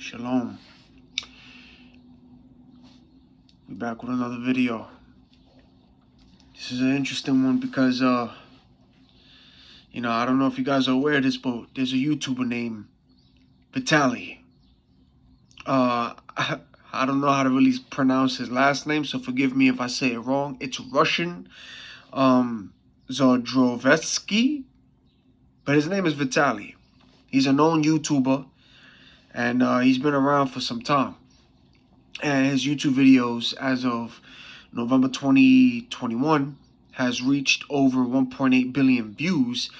Shalom. We're back with another video. This is an interesting one because, I don't know if you guys are aware of this, but there's a YouTuber named Vitaly. I don't know how to really pronounce his last name, so forgive me if I say it wrong. It's Russian, Zodrovetsky, but his name is Vitaly. He's a known YouTuber, and he's been around for some time. And his YouTube videos, as of November 2021, has reached over 1.8 billion views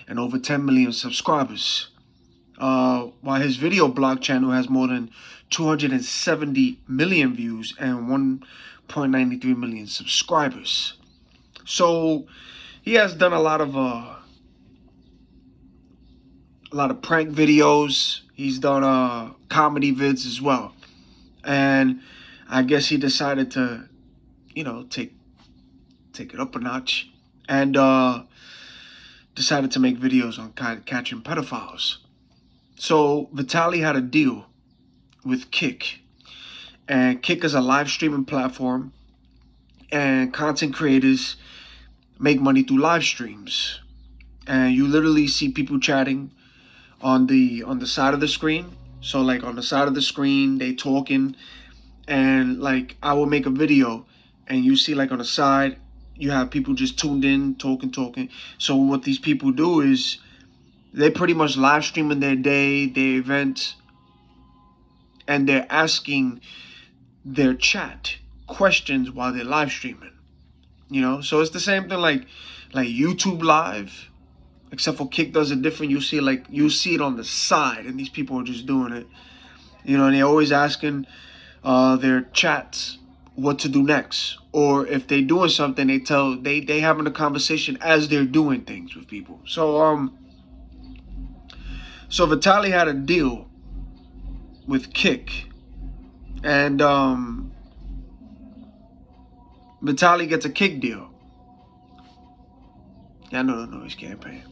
and over 10 million subscribers. While his video blog channel has more than 270 million views and 1.93 million subscribers. So he has done a lot of prank videos. He's done comedy vids as well. And I guess he decided to, take it up a notch and decided to make videos on catching pedophiles. So Vitaly had a deal with Kick. And Kick is a live streaming platform, and content creators make money through live streams. And you literally see people chatting on the side of the screen. So like on the side of the screen, they talking, and like I will make a video and you see like on the side, you have people just tuned in, talking. So what these people do is they pretty much live streaming their day, their event, and they're asking their chat questions while they're live streaming. So it's the same thing like YouTube Live. Except for Kick does it different. You see it on the side, and these people are just doing it. And they're always asking their chats what to do next, or if they're doing something, they having a conversation as they're doing things with people. So Vitaly had a deal with Kick, and Vitaly gets a Kick deal. Yeah, I know the noise campaign.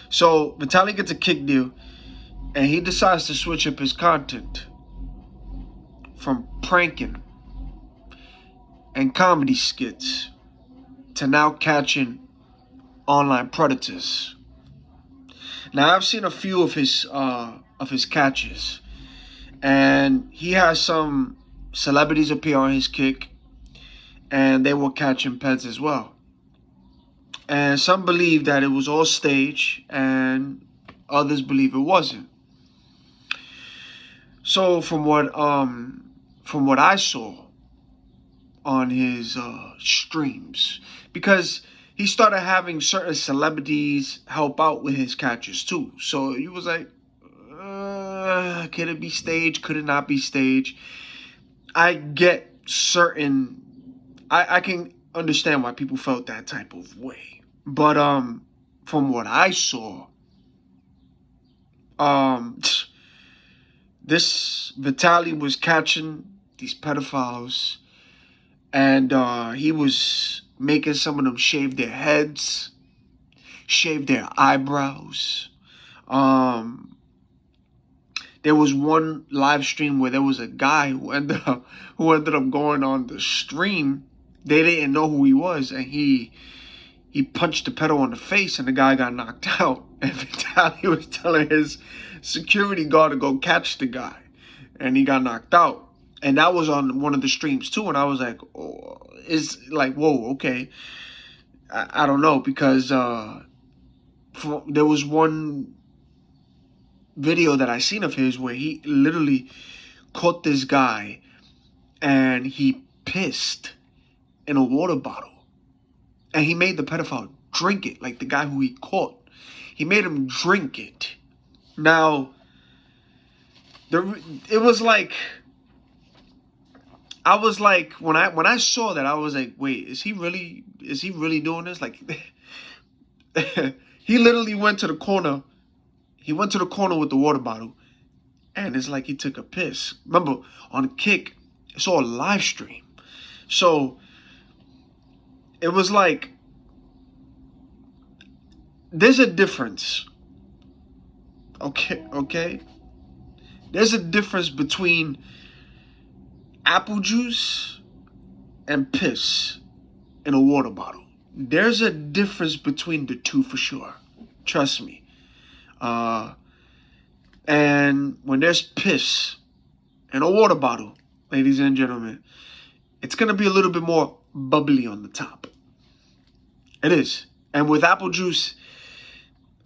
So Vitaly gets a Kick deal, and he decides to switch up his content from pranking and comedy skits to now catching online predators. Now I've seen a few of his catches, and he has some celebrities appear on his Kick, and they were catching pets as well. And some believe that it was all staged, and others believe it wasn't. So from what I saw on his streams, because he started having certain celebrities help out with his catches too. So he was like, could it be staged? Could it not be staged? I get certain. I can understand why people felt that type of way. But from what I saw, this Vitaly was catching these pedophiles, and he was making some of them shave their heads, shave their eyebrows. There was one live stream where there was a guy who ended up going on the stream. They didn't know who he was, and he punched the pedo on the face, and the guy got knocked out. And Vitaly was telling his security guard to go catch the guy, and he got knocked out. And that was on one of the streams too. And I was like, oh, it's like, whoa, okay. I don't know, because there was one video that I seen of his where he literally caught this guy, and he pissed in a water bottle. And he made the pedophile drink it, like the guy who he caught. He made him drink it. Now, it was like, I was like, when I saw that, I was like, wait, is he really doing this? Like, he literally went to the corner. He went to the corner with the water bottle, and it's like he took a piss. Remember, on Kick, it's all live stream. So it was like, there's a difference. Okay? There's a difference between apple juice and piss in a water bottle. There's a difference between the two for sure. Trust me. And when there's piss in a water bottle, ladies and gentlemen, it's going to be a little bit more bubbly on the top. It is. And with apple juice,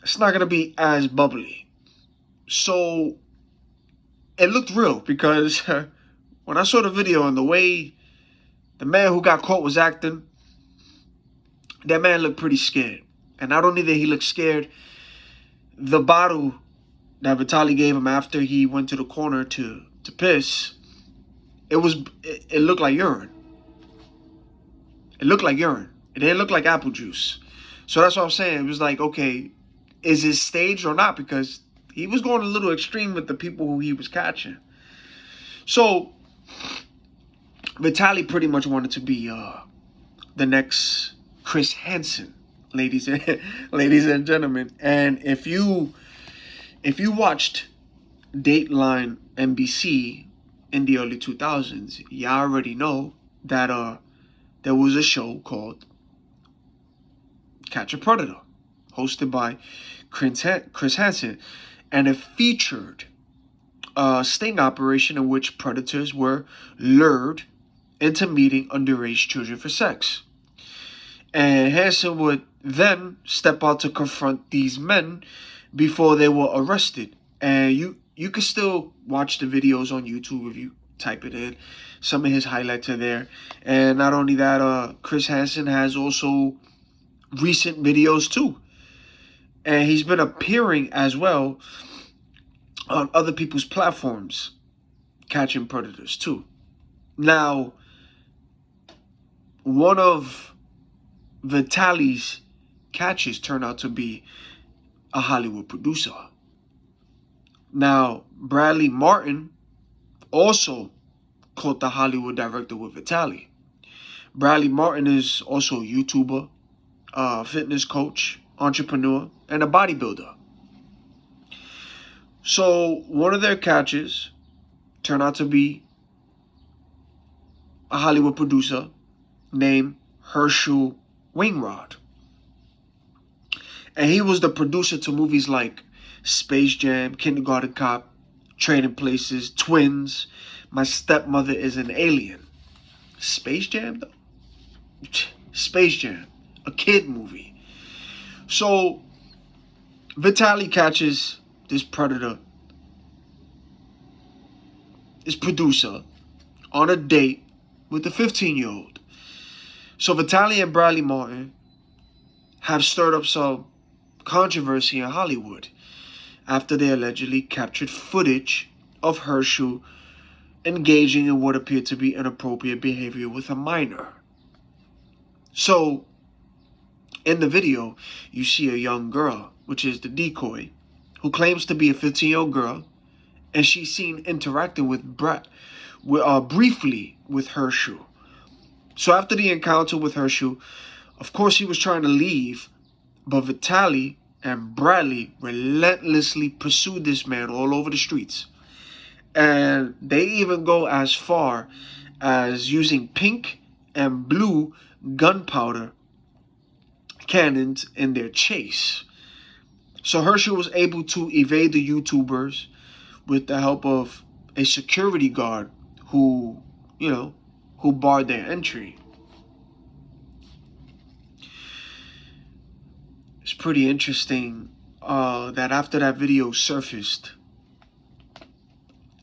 it's not going to be as bubbly. So it looked real because when I saw the video and the way the man who got caught was acting, that man looked pretty scared. And not only did he look scared, the bottle that Vitaly gave him after he went to the corner to piss, it looked like urine. It looked like urine. It didn't look like apple juice. So that's what I'm saying. It was like, okay, is it staged or not? Because he was going a little extreme with the people who he was catching. So Vitaly pretty much wanted to be the next Chris Hansen, ladies and gentlemen. And if you watched Dateline NBC in the early 2000s, you already know that there was a show called Catch a Predator, hosted by Chris Hansen, and it featured a sting operation in which predators were lured into meeting underage children for sex. And Hansen would then step out to confront these men before they were arrested. And you can still watch the videos on YouTube if you type it in. Some of his highlights are there. And not only that, Chris Hansen has also recent videos too. And he's been appearing as well on other people's platforms, catching predators too. Now, one of Vitaly's catches turned out to be a Hollywood producer. Now, Bradley Martin also caught the Hollywood director with Vitaly. Bradley Martin is also a YouTuber, fitness coach, entrepreneur, and a bodybuilder. So one of their catches turned out to be a Hollywood producer named Herschel Wainwright. And he was the producer to movies like Space Jam, Kindergarten Cop, Trading Places, Twins, My Stepmother is an Alien. Space Jam, though? Space Jam, a kid movie. So Vitaly catches this predator, this producer, on a date with a 15-year-old. So Vitaly and Bradley Martin have stirred up some controversy in Hollywood after they allegedly captured footage of Herschel engaging in what appeared to be inappropriate behavior with a minor. So in the video, you see a young girl, which is the decoy, who claims to be a 15-year-old girl, and she's seen interacting with briefly with Herschel. So after the encounter with Herschel, of course he was trying to leave, but Vitaly and Bradley relentlessly pursued this man all over the streets. And they even go as far as using pink and blue gunpowder cannons in their chase. So Herschel was able to evade the YouTubers with the help of a security guard who barred their entry. It's pretty interesting that after that video surfaced,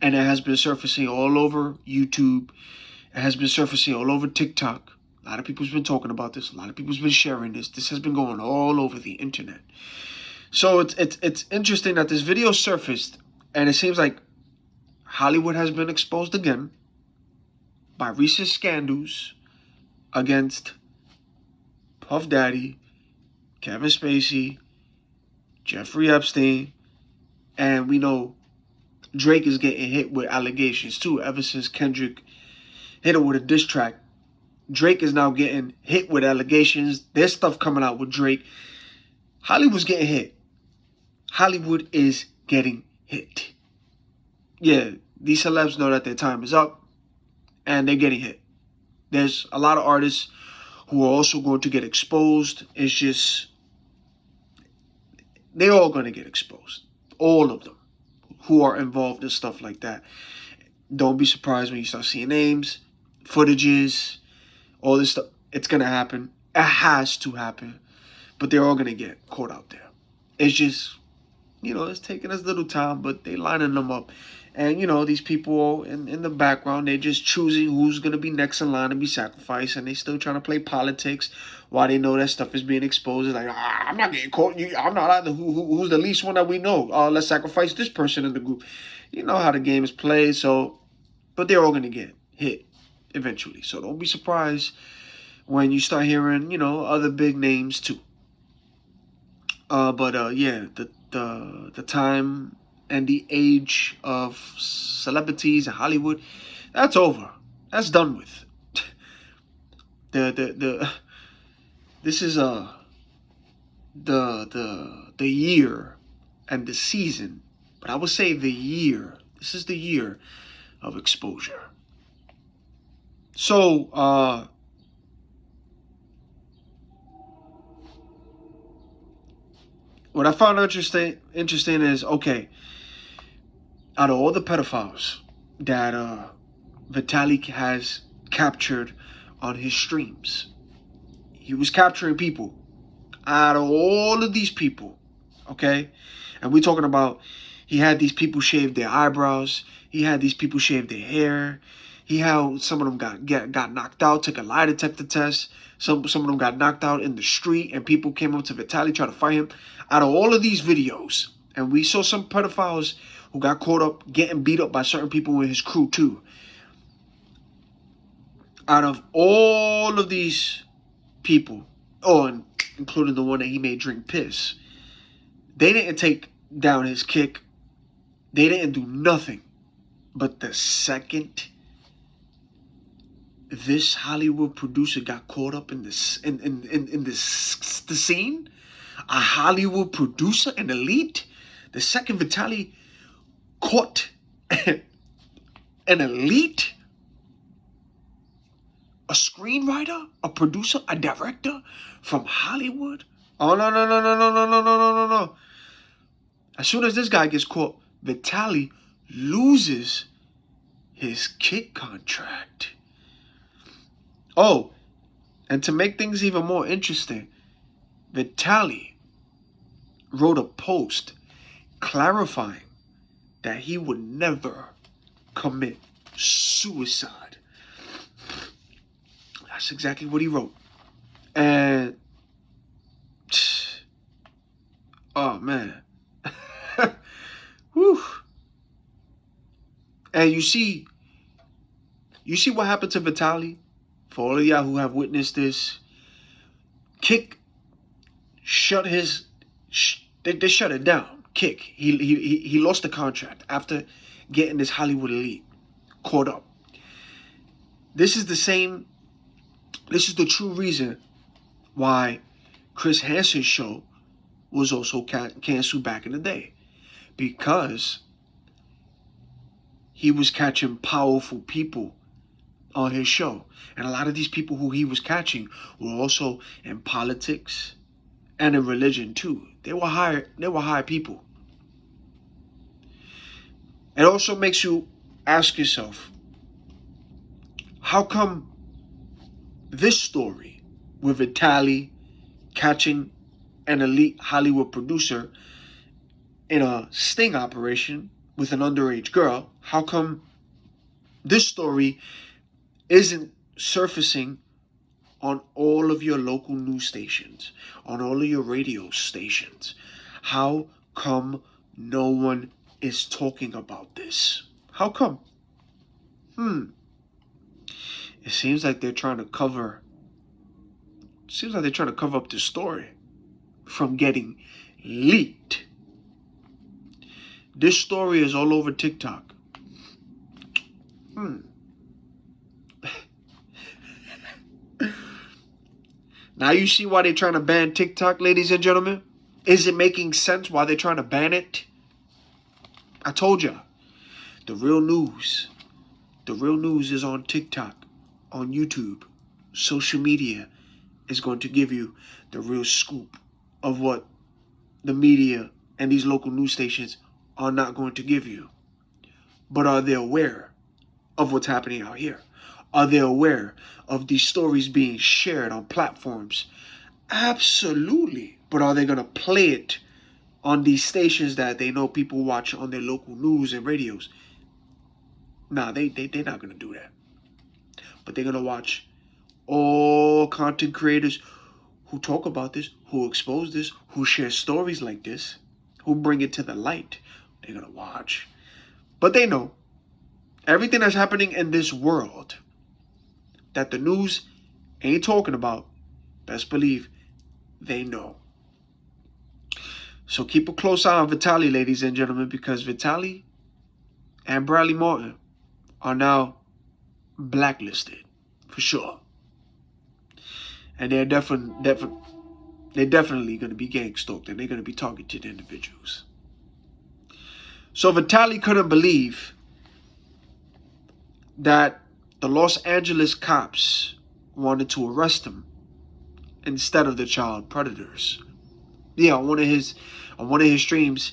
and it has been surfacing all over YouTube, it has been surfacing all over TikTok. A lot of people's been talking about this. A lot of people's been sharing this. This has been going all over the internet. So it's interesting that this video surfaced, and it seems like Hollywood has been exposed again by recent scandals against Puff Daddy, Kevin Spacey, Jeffrey Epstein, and we know Drake is getting hit with allegations too. Ever since Kendrick hit him with a diss track, Drake is now getting hit with allegations. There's stuff coming out with Drake. Hollywood's getting hit. Hollywood is getting hit. yeah, these celebs know that their time is up and they're getting hit. There's a lot of artists who are also going to get exposed. It's just, they're all going to get exposed. All of them who are involved in stuff like that. Don't be surprised when you start seeing names, footages, all this stuff. It's going to happen. It has to happen. But they're all going to get caught out there. It's just, it's taking us a little time, but they lining them up. And, these people in the background, they're just choosing who's going to be next in line to be sacrificed. And they still trying to play politics while they know that stuff is being exposed. It's like, I'm not getting caught. I'm not either. Who's the least one that we know? Let's sacrifice this person in the group. You know how the game is played. So, but they're all going to get hit eventually. So don't be surprised when you start hearing, other big names too. Yeah, the time and the age of celebrities in Hollywood, that's over. That's done with. This is the year and the season, but I would say the year. This is the year of exposure. So what I found interesting is, okay, out of all the pedophiles that Vitaly has captured on his streams, he was capturing people. Out of all of these people, okay, and we're talking about, he had these people shave their eyebrows, he had these people shave their hair, he had some of them got knocked out, took a lie detector test. Some of them got knocked out in the street, and people came up to Vitaly, tried to fight him. Out of all of these videos, and we saw some pedophiles who got caught up getting beat up by certain people in his crew too. Out of all of these people, and including the one that he made drink piss, they didn't take down his kick. They didn't do nothing. But the second this Hollywood producer got caught up in this the scene, a Hollywood producer, an elite, the second Vitaly caught an elite, a screenwriter, a producer, a director from Hollywood. Oh, no. As soon as this guy gets caught, Vitaly loses his kick contract. Oh, and to make things even more interesting, Vitaly wrote a post clarifying that he would never commit suicide. That's exactly what he wrote. And, oh man. Whew. And you see what happened to Vitaly? For all of y'all who have witnessed this, Kick shut his, they shut it down. Kick, he lost the contract after getting this Hollywood elite caught up. This is the true reason why Chris Hansen's show was also canceled back in the day. Because he was catching powerful people on his show. And a lot of these people who he was catching were also in politics and in religion too. They were high people. It also makes you ask yourself, how come this story with Vitaly catching an elite Hollywood producer in a sting operation with an underage girl, how come this story isn't surfacing on all of your local news stations, on all of your radio stations? How come no one is talking about this? How come? It seems like they're trying to cover up this story from getting leaked. This story is all over TikTok. Now you see why they're trying to ban TikTok, ladies and gentlemen? Is it making sense why they're trying to ban it? I told you. The real news. The real news is on TikTok, on YouTube. Social media is going to give you the real scoop of what the media and these local news stations are not going to give you. But are they aware of what's happening out here? Are they aware of these stories being shared on platforms? Absolutely. But are they going to play it on these stations that they know people watch on their local news and radios? Nah, they're not going to do that. But they're going to watch all content creators who talk about this, who expose this, who share stories like this, who bring it to the light. They're going to watch. But they know everything that's happening in this world that the news ain't talking about, best believe they know. So keep a close eye on Vitaly, ladies and gentlemen, because Vitaly and Bradley Martin are now blacklisted for sure. And they're definitely going to be gang stalked, and they're going to be targeted individuals. So Vitaly couldn't believe that the Los Angeles cops wanted to arrest him instead of the child predators. Yeah, on one of his streams,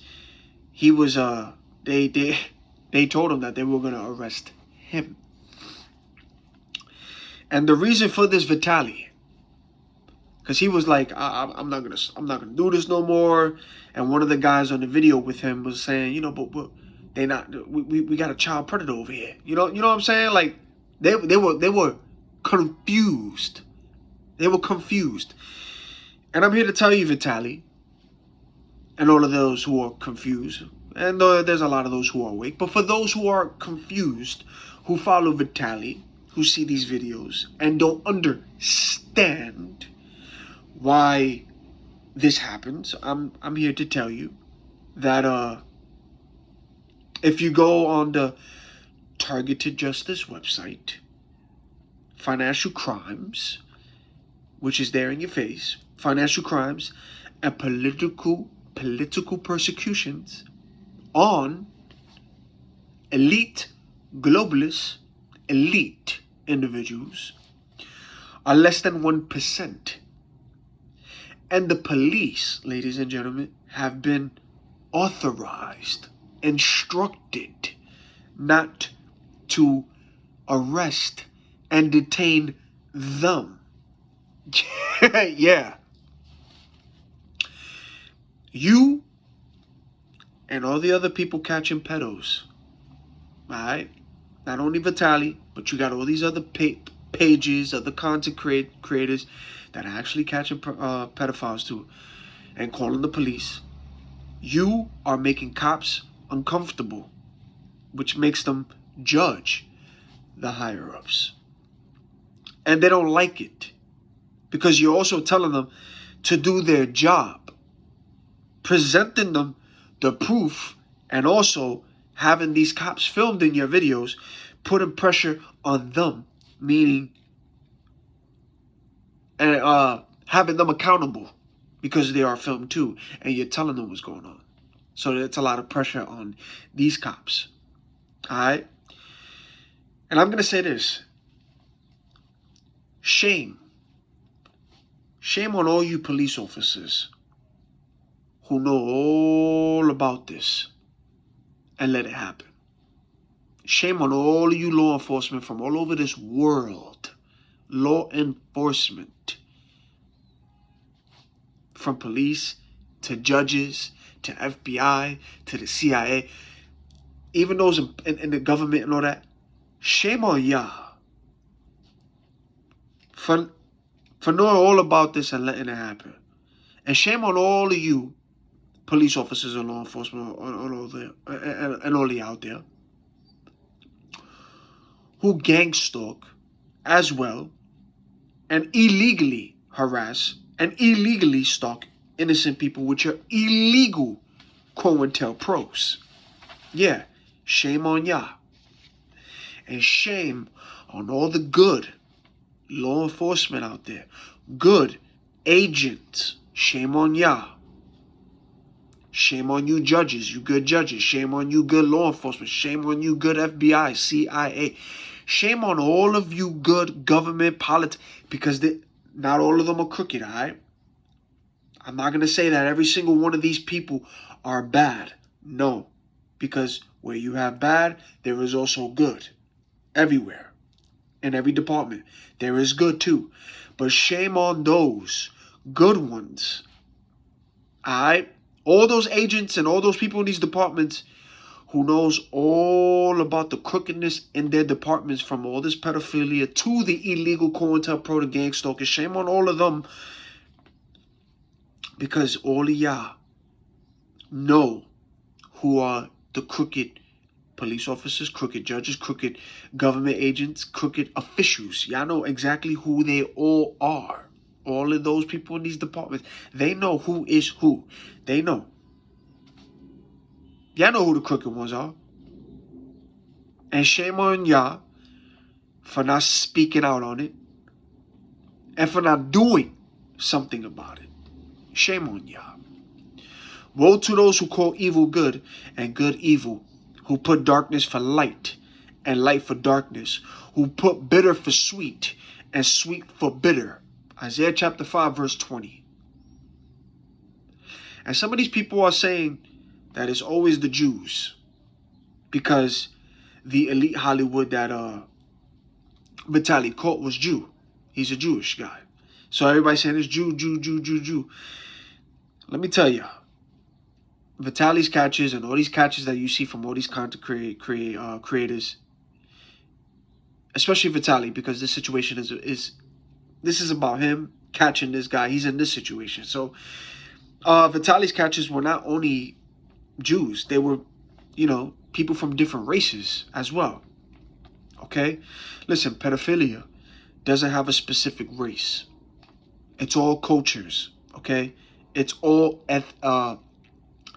he was they told him that they were gonna arrest him. And the reason for this, Vitaly, because he was like, I'm not gonna do this no more. And one of the guys on the video with him was saying, but we got a child predator over here. You know what I'm saying? Like they were confused. They were confused. And I'm here to tell you, Vitaly, and all of those who are confused, and there's a lot of those who are awake, but for those who are confused, who follow Vitaly, who see these videos and don't understand why this happens, I'm here to tell you that if you go on the Targeted Justice website, financial crimes, which is there in your face, financial crimes and political persecutions on elite globalists, elite individuals, are less than 1%. And the police, ladies and gentlemen, have been authorized, instructed not to arrest and detain them. Yeah. You and all the other people catching pedos, all right? Not only Vitaly, but you got all these other pages, other content creators that are actually catching pedophiles too and calling the police. You are making cops uncomfortable, which makes them judge the higher-ups. And they don't like it because you're also telling them to do their job, presenting them the proof, and also having these cops filmed in your videos, putting pressure on them, meaning and having them accountable because they are filmed too, and you're telling them what's going on. So it's a lot of pressure on these cops. All right? And I'm going to say this. Shame. Shame on all you police officers who know all about this and let it happen. Shame on all of you law enforcement from all over this world. Law enforcement. From police to judges to FBI to the CIA. Even those in the government and all that. Shame on y'all. For knowing all about this and letting it happen. And shame on all of you police officers and law enforcement and all the out there who gang stalk as well and illegally harass and illegally stalk innocent people with your illegal COINTELPROs. Yeah, shame on y'all. And shame on all the good law enforcement out there. Good agents. Shame on y'all. Shame on you judges, you good judges. Shame on you good law enforcement. Shame on you good FBI, CIA. Shame on all of you good government politics, because not all of them are crooked, all right? I'm not going to say that every single one of these people are bad. No, because where you have bad, there is also good. Everywhere. In every department. There is good too. But shame on those good ones. Alright? All those agents and all those people in these departments who knows all about the crookedness in their departments, from all this pedophilia to the illegal COINTELPRO, the gang stalkers. Shame on all of them. Because all of y'all know who are the crooked police officers, crooked judges, crooked government agents, crooked officials. Y'all know exactly who they all are. All of those people in these departments, they know who is who. They know. Y'all know who the crooked ones are. And shame on y'all for not speaking out on it and for not doing something about it. Shame on y'all. Woe to those who call evil good and good evil, who put darkness for light and light for darkness, who put bitter for sweet and sweet for bitter. Isaiah chapter 5 verse 20. And some of these people are saying that it's always the Jews, because the elite Hollywood that Vitaly caught was Jew. He's a Jewish guy. So everybody's saying it's Jew, Jew, Jew, Jew, Jew. Let me tell you, Vitaly's catches and all these catches that you see from all these content creators, especially Vitaly, because this situation this is about him catching this guy. He's in this situation. So Vitaly's catches were not only Jews, they were, people from different races as well. Okay? Listen, pedophilia doesn't have a specific race. It's all cultures, okay? It's all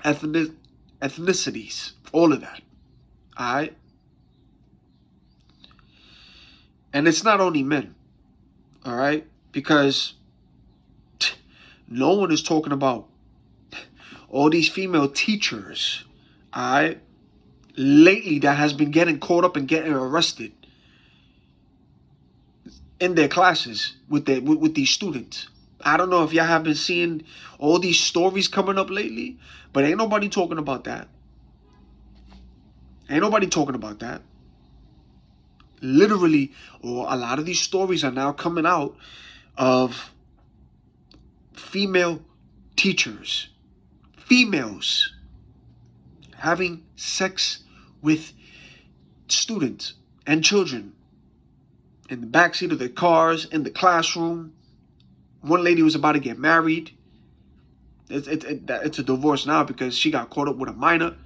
ethnicities, all of that, all right? And it's not only men, all right? Because no one is talking about all these female teachers, all right, lately that has been getting caught up and getting arrested in their classes with these students. I don't know if y'all have been seeing all these stories coming up lately, but ain't nobody talking about that. Ain't nobody talking about that. Literally, or a lot of these stories are now coming out of female teachers, females having sex with students and children in the backseat of their cars, in the classroom. One lady was about to get married. It's a divorce now because she got caught up with a minor.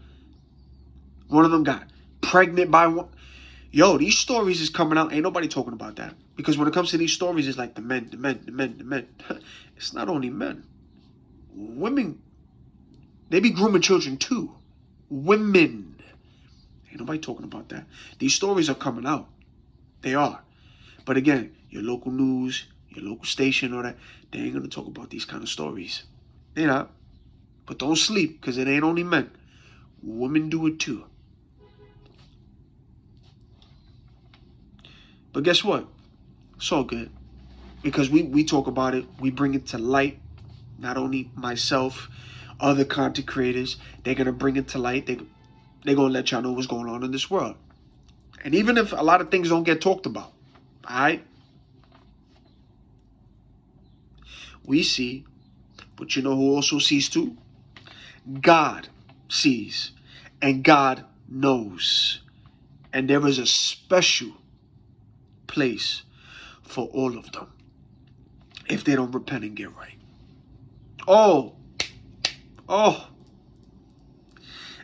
One of them got pregnant by one. Yo, these stories is coming out. Ain't nobody talking about that. Because when it comes to these stories, it's like the men. It's not only men. Women, they be grooming children too. Women. Ain't nobody talking about that. These stories are coming out. They are. But again, your local news, your local station, or that, they ain't going to talk about these kind of stories. They're not. But don't sleep, because it ain't only men. Women do it too. But guess what? It's all good. Because we talk about it. We bring it to light. Not only myself, other content creators. They're going to bring it to light. They're going to let y'all know what's going on in this world. And even if a lot of things don't get talked about, all right? We see, but you know who also sees too? God sees, and God knows. And there is a special place for all of them if they don't repent and get right. Oh.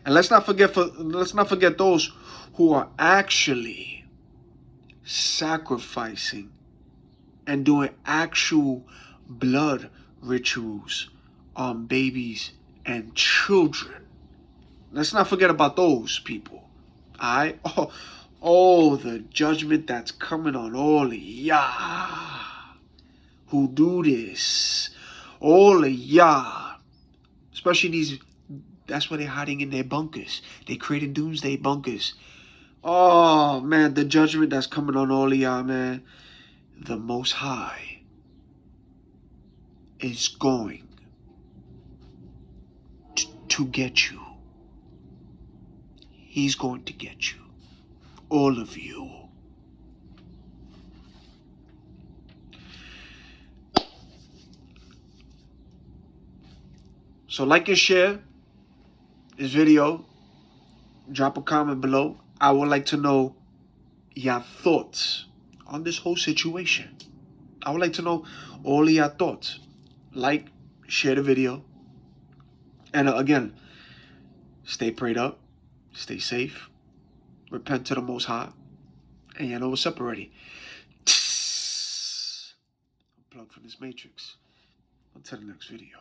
And let's not forget those who are actually sacrificing and doing actual blood rituals on babies and children. Let's not forget about those people. Alright? Oh, the judgment that's coming on all of y'all who do this. All of y'all. Especially these That's why they're hiding in their bunkers. They creating doomsday bunkers. Oh, man, the judgment that's coming on all of y'all, man. The Most High is going to get you. He's going to get you. All of you. So like and share this video. Drop a comment below. I would like to know your thoughts on this whole situation. I would like to know all of your thoughts. Like, share the video. And again, stay prayed up. Stay safe. Repent to the Most High. And you know what's up already. Unplug from this matrix. Until the next video.